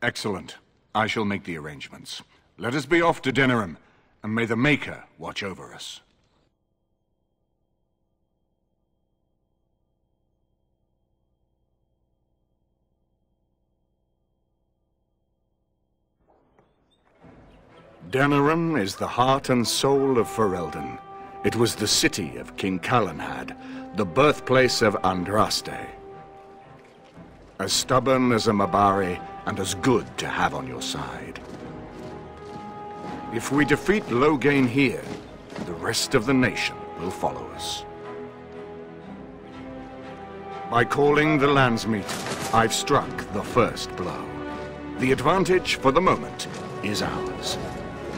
Excellent. I shall make the arrangements. Let us be off to Denerim, and may the Maker watch over us. Denerim is the heart and soul of Ferelden. It was the city of King Calenhad, the birthplace of Andraste. As stubborn as a Mabari, and as good to have on your side. If we defeat Loghain here, the rest of the nation will follow us. By calling the Landsmeet, I've struck the first blow. The advantage, for the moment, is ours.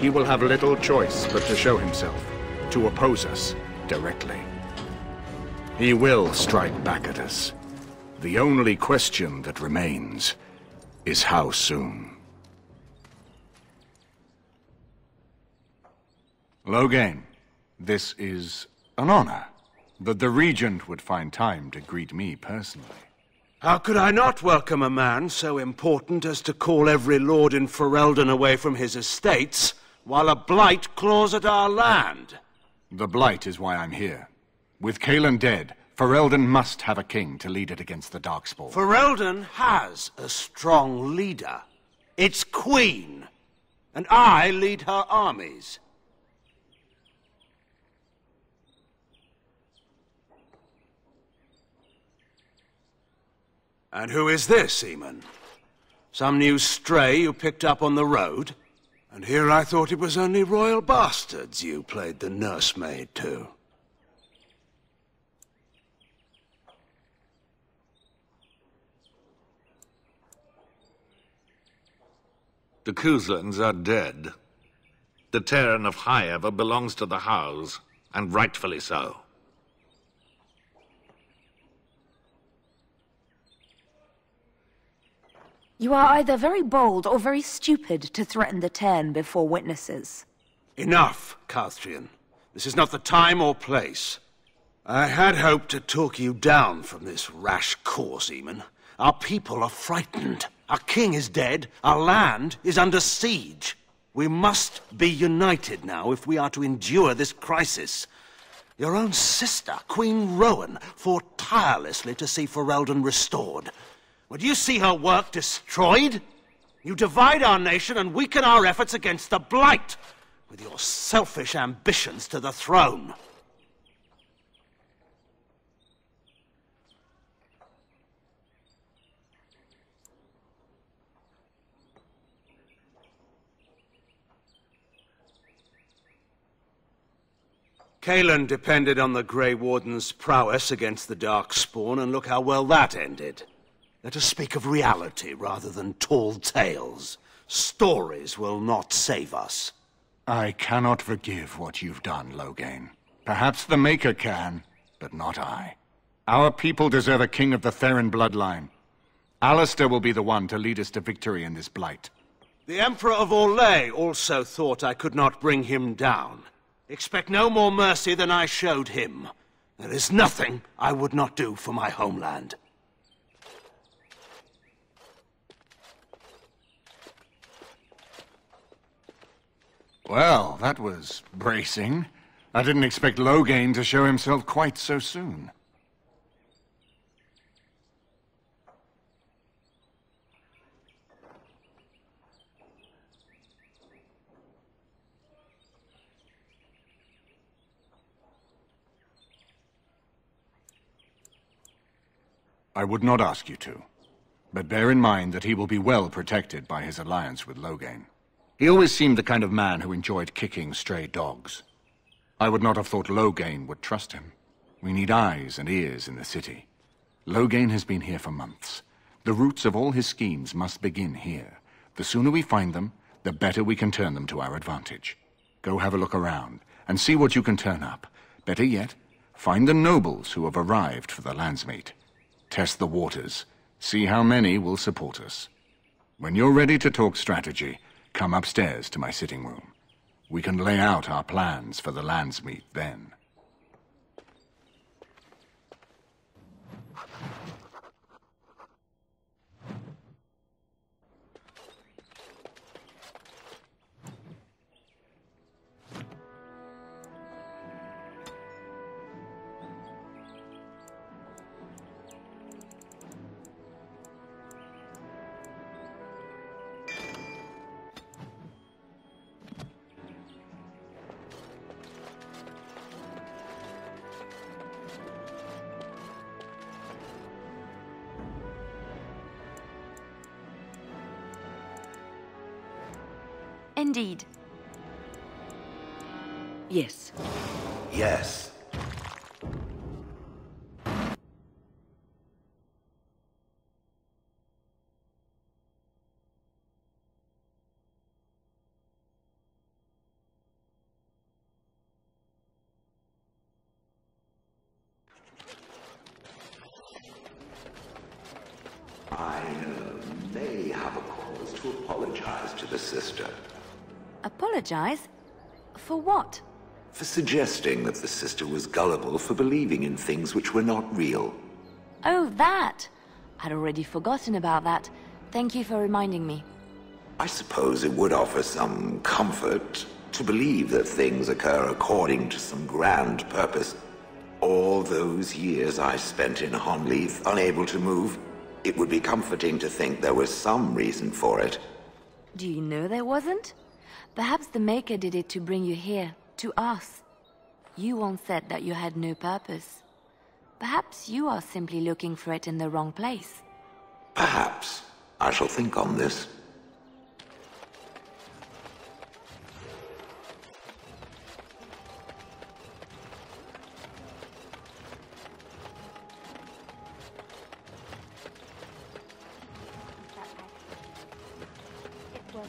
He will have little choice but to show himself, to oppose us directly. He will strike back at us. The only question that remains is how soon. Loghain, this is an honor, that the Regent would find time to greet me personally. How could I not welcome a man so important as to call every lord in Ferelden away from his estates, while a blight claws at our land? The blight is why I'm here. With Cailan dead, Ferelden must have a king to lead it against the Darkspawn. Ferelden has a strong leader. Its queen. And I lead her armies. And who is this, Eamon? Some new stray you picked up on the road? And here I thought it was only royal bastards you played the nursemaid to. The Kuzlans are dead. The Terran of Highever belongs to the House, and rightfully so. You are either very bold or very stupid to threaten the Tern before witnesses. Enough, Calthrian. This is not the time or place. I had hoped to talk you down from this rash course, Eamon. Our people are frightened. Our king is dead. Our land is under siege. We must be united now if we are to endure this crisis. Your own sister, Queen Rowan, fought tirelessly to see Ferelden restored. Would you see her work destroyed? You divide our nation and weaken our efforts against the Blight, with your selfish ambitions to the throne. Cailan depended on the Grey Warden's prowess against the Darkspawn, and look how well that ended. Let us speak of reality rather than tall tales. Stories will not save us. I cannot forgive what you've done, Loghain. Perhaps the Maker can, but not I. Our people deserve a king of the Therin bloodline. Alistair will be the one to lead us to victory in this blight. The Emperor of Orlais also thought I could not bring him down. Expect no more mercy than I showed him. There is nothing I would not do for my homeland. Well, that was bracing. I didn't expect Loghain to show himself quite so soon. I would not ask you to, but bear in mind that he will be well protected by his alliance with Loghain. He always seemed the kind of man who enjoyed kicking stray dogs. I would not have thought Loghain would trust him. We need eyes and ears in the city. Loghain has been here for months. The roots of all his schemes must begin here. The sooner we find them, the better we can turn them to our advantage. Go have a look around, and see what you can turn up. Better yet, find the nobles who have arrived for the Landsmeet. Test the waters. See how many will support us. When you're ready to talk strategy, come upstairs to my sitting room. We can lay out our plans for the Landsmeet then. Indeed. Yes. Yes. I may have a cause to apologize to the sister. Apologize? For what? For suggesting that the sister was gullible for believing in things which were not real. Oh, that! I'd already forgotten about that. Thank you for reminding me. I suppose it would offer some comfort to believe that things occur according to some grand purpose. All those years I spent in Honleith, unable to move, it would be comforting to think there was some reason for it. Do you know there wasn't? Perhaps the Maker did it to bring you here, to us. You once said that you had no purpose. Perhaps you are simply looking for it in the wrong place. Perhaps. I shall think on this.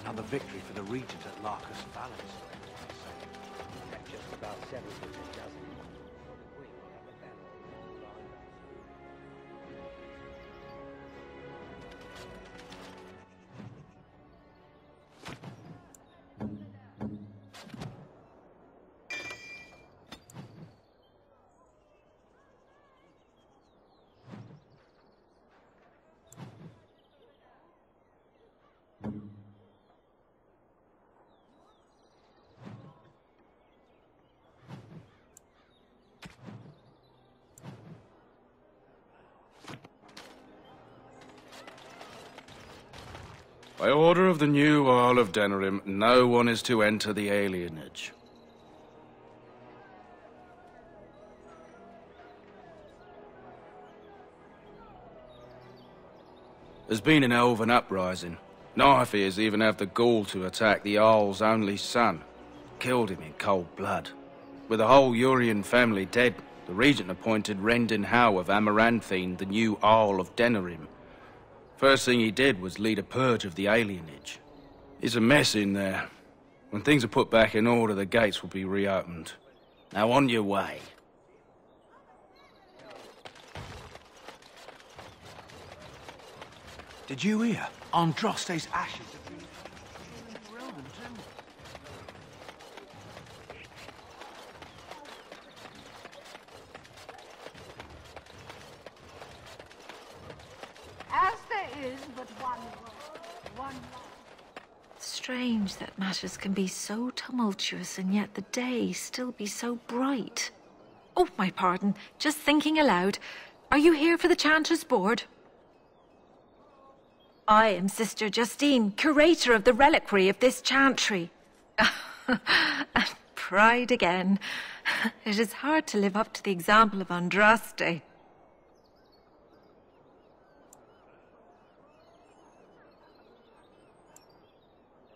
Another victory for the Regent at Larcus Valles. Just about 7 dozen. By order of the new Earl of Denerim, no one is to enter the alienage. There's been an elven uprising. Nightfears even have the gall to attack the Jarl's only son. Killed him in cold blood. With the whole Urian family dead, the Regent appointed Rendon Howe of Amaranthine the new Earl of Denerim. First thing he did was lead a purge of the alienage. It's a mess in there. When things are put back in order, the gates will be reopened. Now on your way. Did you hear? Andraste's ashes have been thrown into Rome too. As there is but one world, one life. Strange that matters can be so tumultuous and yet the day still be so bright. Oh, my pardon. Just thinking aloud. Are you here for the Chanters' Board? I am Sister Justine, curator of the reliquary of this chantry. And pride again. It is hard to live up to the example of Andraste.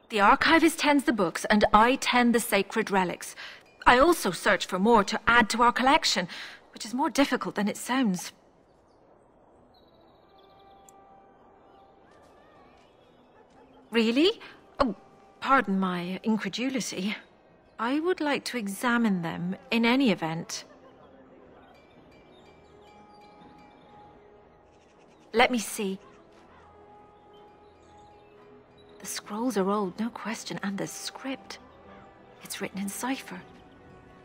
The archivist tends the books, and I tend the sacred relics. I also search for more to add to our collection, which is more difficult than it sounds. Really? Oh, pardon my incredulity. I would like to examine them in any event. Let me see. The scrolls are old, no question, and the script. It's written in cipher.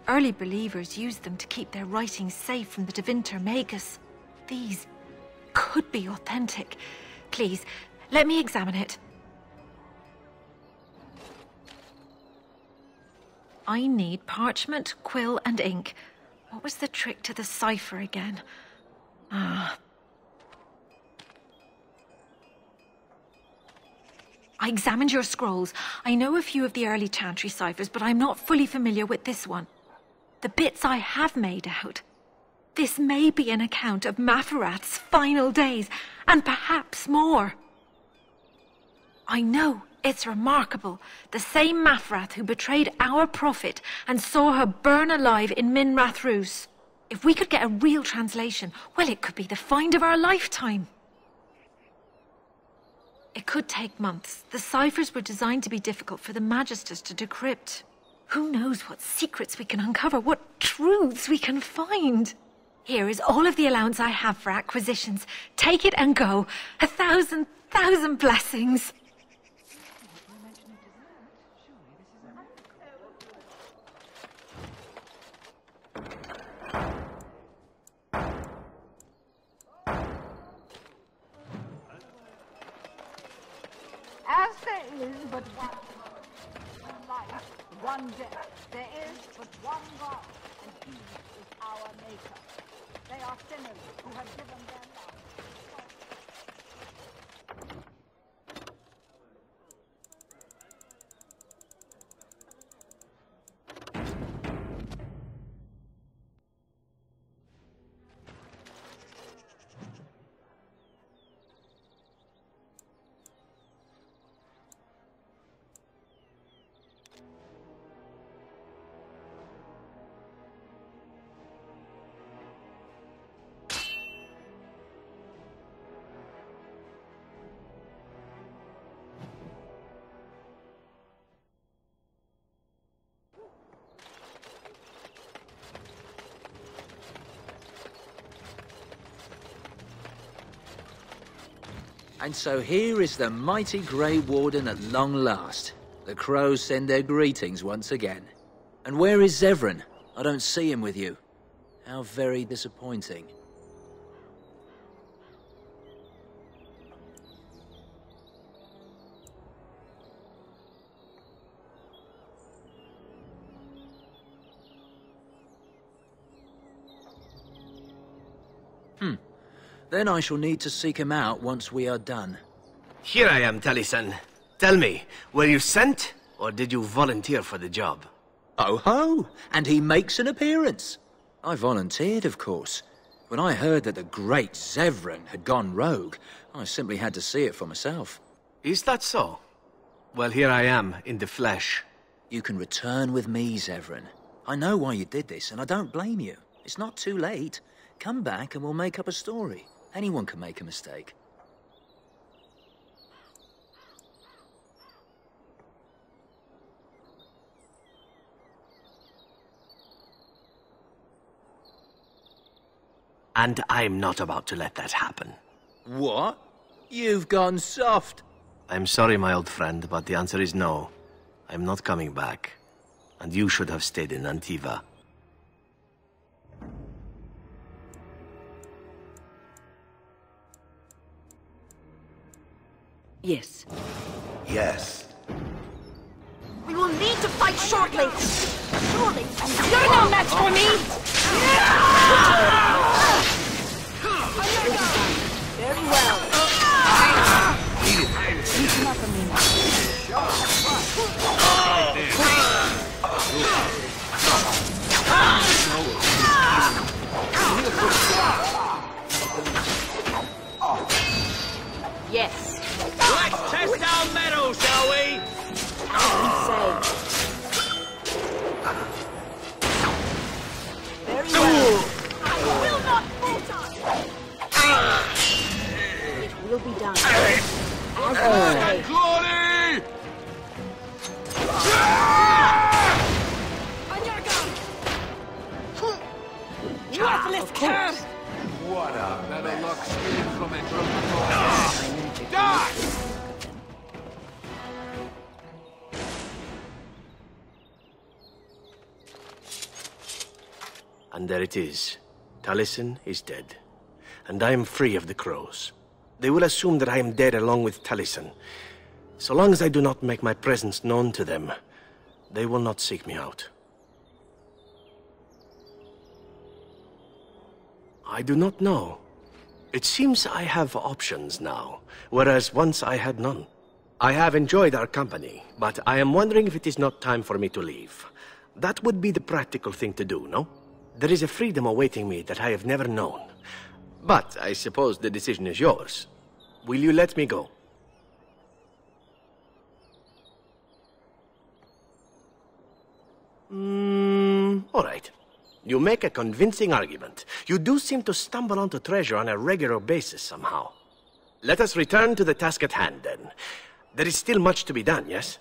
Early believers used them to keep their writings safe from the Devinter Magus. These could be authentic. Please, let me examine it. I need parchment, quill, and ink. What was the trick to the cipher again? I examined your scrolls. I know a few of the early Chantry ciphers, but I'm not fully familiar with this one. The bits I have made out. This may be an account of Maferath's final days, and perhaps more. I know it's remarkable. The same Maferath who betrayed our prophet and saw her burn alive in Minrath Rus. If we could get a real translation, well, it could be the find of our lifetime. It could take months. The ciphers were designed to be difficult for the Magisters to decrypt. Who knows what secrets we can uncover, what truths we can find. Here is all of the allowance I have for acquisitions. Take it and go. 1,000 blessings. As there is but one life, one death, there is but one God, and He is our Maker. They are sinners who have given their lives. And so here is the mighty Grey Warden at long last. The crows send their greetings once again. And where is Zevran? I don't see him with you. How very disappointing. Then I shall need to seek him out once we are done. Here I am, Taliesin. Tell me, were you sent, or did you volunteer for the job? Oh ho! And he makes an appearance. I volunteered, of course. When I heard that the great Zevran had gone rogue, I simply had to see it for myself. Is that so? Well, here I am, in the flesh. You can return with me, Zevran. I know why you did this, and I don't blame you. It's not too late. Come back and we'll make up a story. Anyone can make a mistake. And I'm not about to let that happen. What? You've gone soft. I'm sorry, my old friend, but the answer is no. I'm not coming back. And you should have stayed in Antiva. Yes. Yes. We will need to fight shortly. Surely, you're no match for me. Very well. Listen up, Amina. Yes. Let's test our mettle, shall we? Very well. I will not falter. And there it is. Taliesin is dead. And I am free of the crows. They will assume that I am dead along with Taliesin. So long as I do not make my presence known to them, they will not seek me out. I do not know. It seems I have options now, whereas once I had none. I have enjoyed our company, but I am wondering if it is not time for me to leave. That would be the practical thing to do, no? There is a freedom awaiting me that I have never known. But I suppose the decision is yours. Will you let me go? All right. You make a convincing argument. You do seem to stumble onto treasure on a regular basis somehow. Let us return to the task at hand, then. There is still much to be done, yes?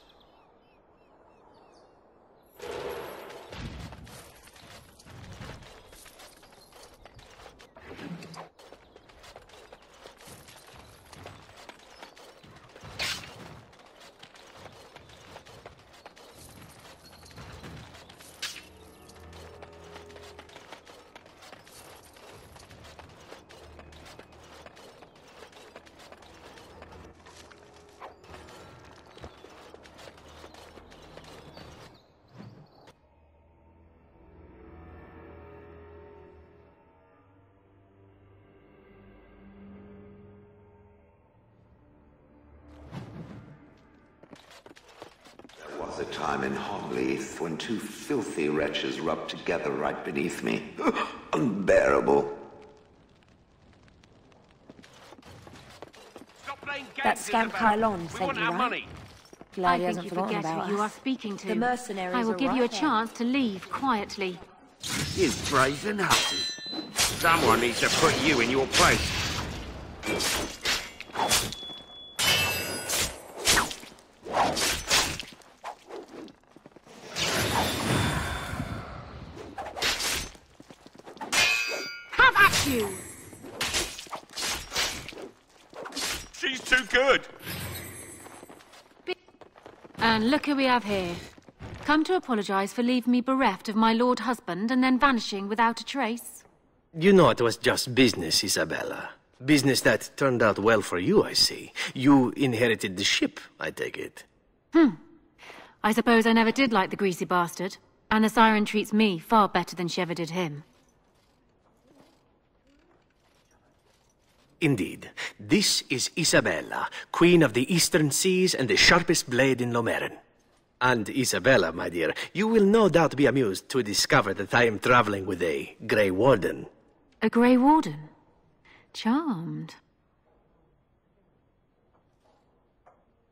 A time in Homleaf when two filthy wretches rubbed together right beneath me. Unbearable. That scamp Kylon sent you, right? Glad he hasn't forgotten about what us. you are speaking to. The mercenaries I will are give you a right there. chance to leave quietly. You brazen hussy. Someone needs to put you in your place. Have at you! She's too good. And look who we have here. Come to apologize for leaving me bereft of my lord husband and then vanishing without a trace. You know it was just business, Isabella. Business that turned out well for you, I see. You inherited the ship, I take it. I suppose I never did like the greasy bastard. And the siren treats me far better than she ever did him. Indeed. This is Isabella, Queen of the Eastern Seas and the sharpest blade in Lomerin. And Isabella, my dear, you will no doubt be amused to discover that I am traveling with a Grey Warden. A Grey Warden? Charmed.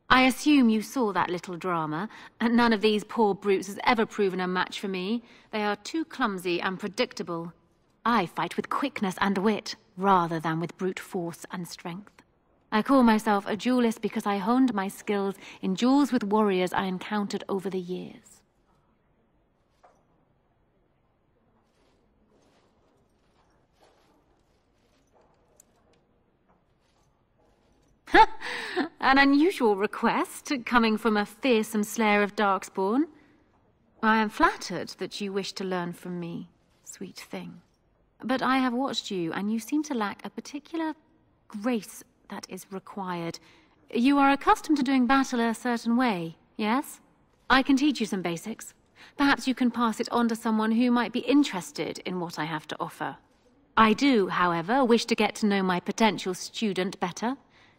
I assume you saw that little drama, and none of these poor brutes has ever proven a match for me. They are too clumsy and predictable. I fight with quickness and wit, rather than with brute force and strength. I call myself a duelist because I honed my skills in duels with warriors I encountered over the years. An unusual request, coming from a fearsome slayer of Darkspawn. I am flattered that you wish to learn from me, sweet thing. But I have watched you, and you seem to lack a particular grace that is required. You are accustomed to doing battle a certain way, yes? I can teach you some basics. Perhaps you can pass it on to someone who might be interested in what I have to offer. I do, however, wish to get to know my potential student better.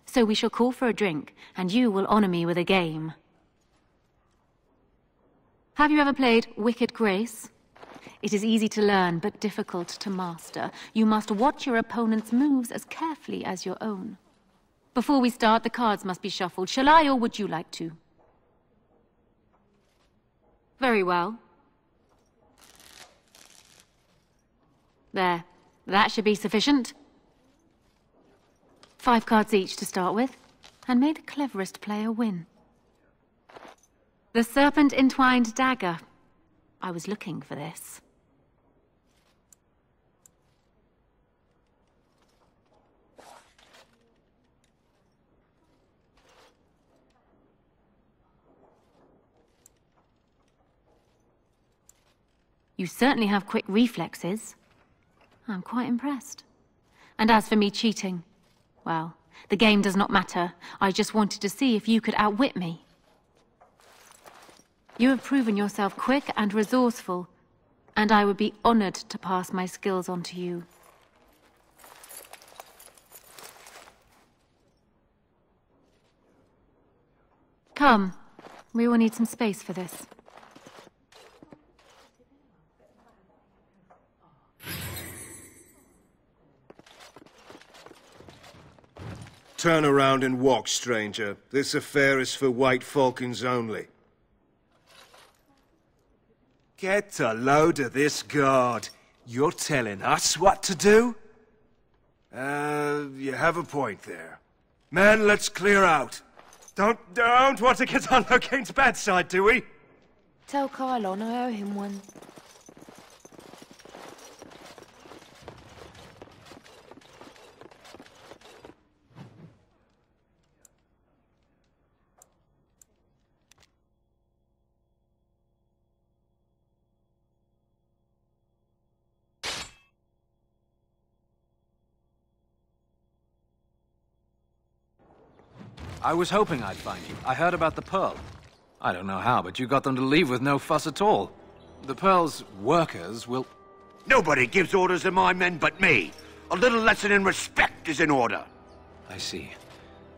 So we shall call for a drink, and you will honor me with a game. Have you ever played Wicked Grace? It is easy to learn, but difficult to master. You must watch your opponent's moves as carefully as your own. Before we start, the cards must be shuffled. Shall I, or would you like to? Very well. There. That should be sufficient. 5 cards each to start with, and may the cleverest player win. The serpent-entwined dagger. I was looking for this. You certainly have quick reflexes. I'm quite impressed. And as for me cheating, well, the game does not matter. I just wanted to see if you could outwit me. You have proven yourself quick and resourceful, and I would be honored to pass my skills on to you. Come, we will need some space for this. Turn around and walk, stranger. This affair is for White Falcons only. Get a load of this guard. You're telling us what to do? You have a point there. Men, let's clear out. Don't want to get on Logain's bad side, do we? Tell Kylon I owe him one. I was hoping I'd find you. I heard about the Pearl. I don't know how, but you got them to leave with no fuss at all. The Pearl's workers will... Nobody gives orders to my men but me. A little lesson in respect is in order. I see.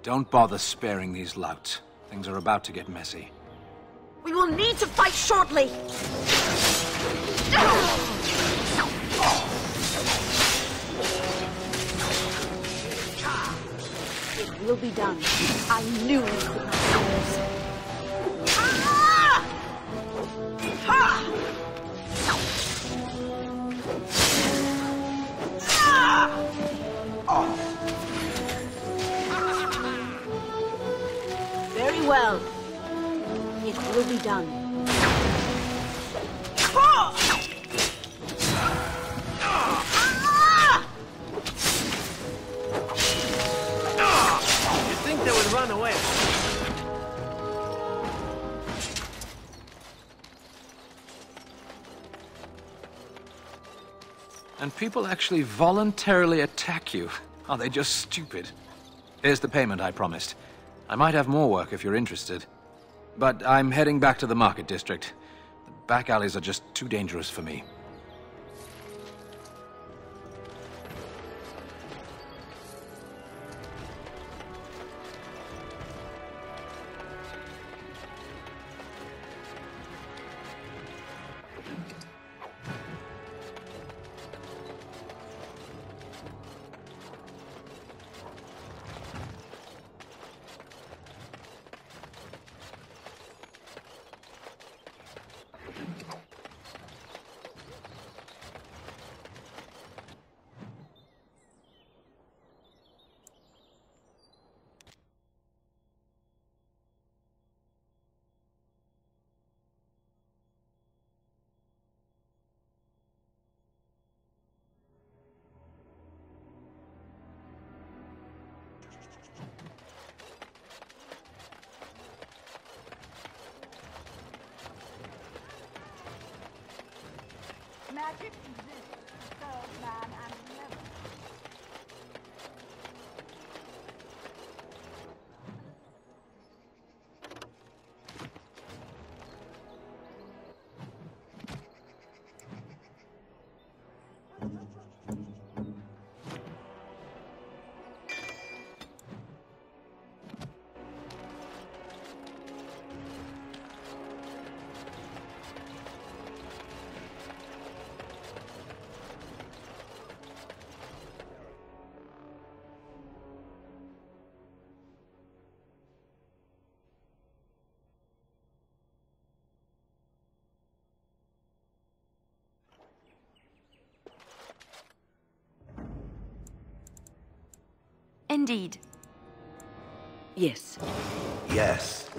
Don't bother sparing these louts. Things are about to get messy. We will need to fight shortly! It will be done. I knew we could not lose. Very well. It will be done. They would run away. And people actually voluntarily attack you. Are they just stupid? Here's the payment I promised. I might have more work if you're interested. But I'm heading back to the market district. The back alleys are just too dangerous for me. Magic exists to serve man and never. Indeed. Yes. Yes.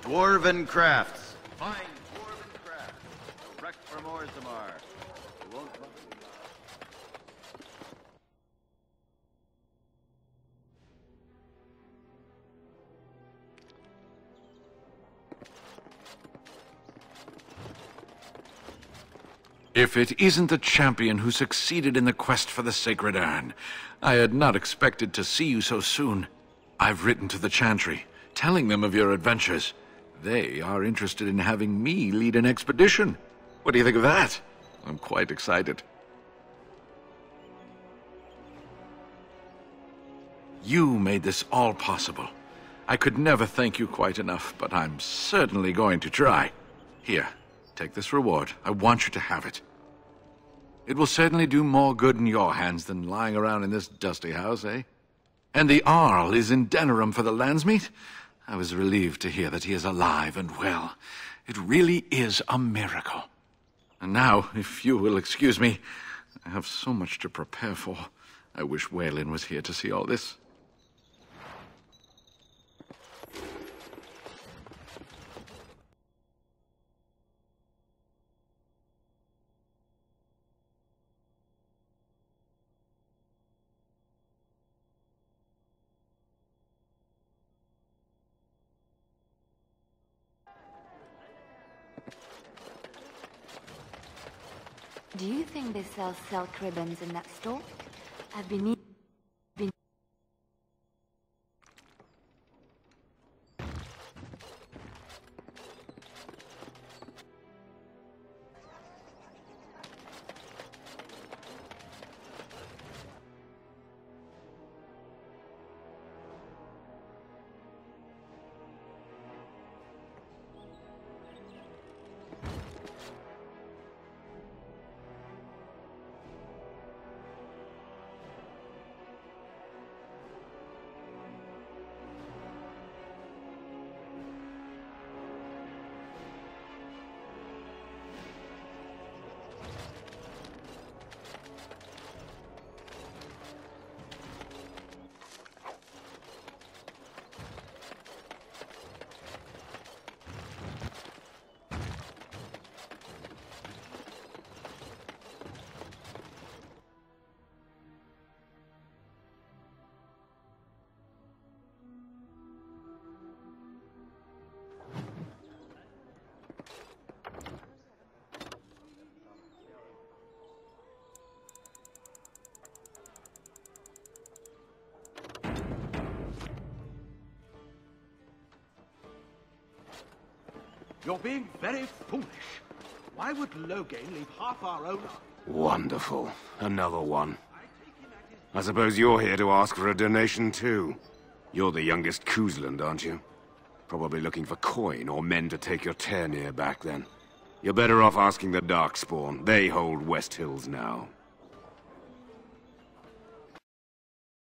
Dwarven crafts. Fine dwarven crafts. Direct from Orzammar. You won't trouble me. If it isn't the champion who succeeded in the quest for the Sacred Urn, I had not expected to see you so soon. I've written to the Chantry, telling them of your adventures. They are interested in having me lead an expedition. What do you think of that? I'm quite excited. You made this all possible. I could never thank you quite enough, but I'm certainly going to try. Here, take this reward. I want you to have it. It will certainly do more good in your hands than lying around in this dusty house, eh? And the Arl is in Denerim for the Landsmeet? I was relieved to hear that he is alive and well. It really is a miracle. And now, if you will excuse me, I have so much to prepare for. I wish Waylin was here to see all this. Do you think they sell silk ribbons in that store? I've been You're being very foolish. Why would Loghain leave half our own... Wonderful. Another one. I suppose you're here to ask for a donation too. You're the youngest Cousland, aren't you? Probably looking for coin or men to take your Ternir back then. You're better off asking the Darkspawn. They hold West Hills now.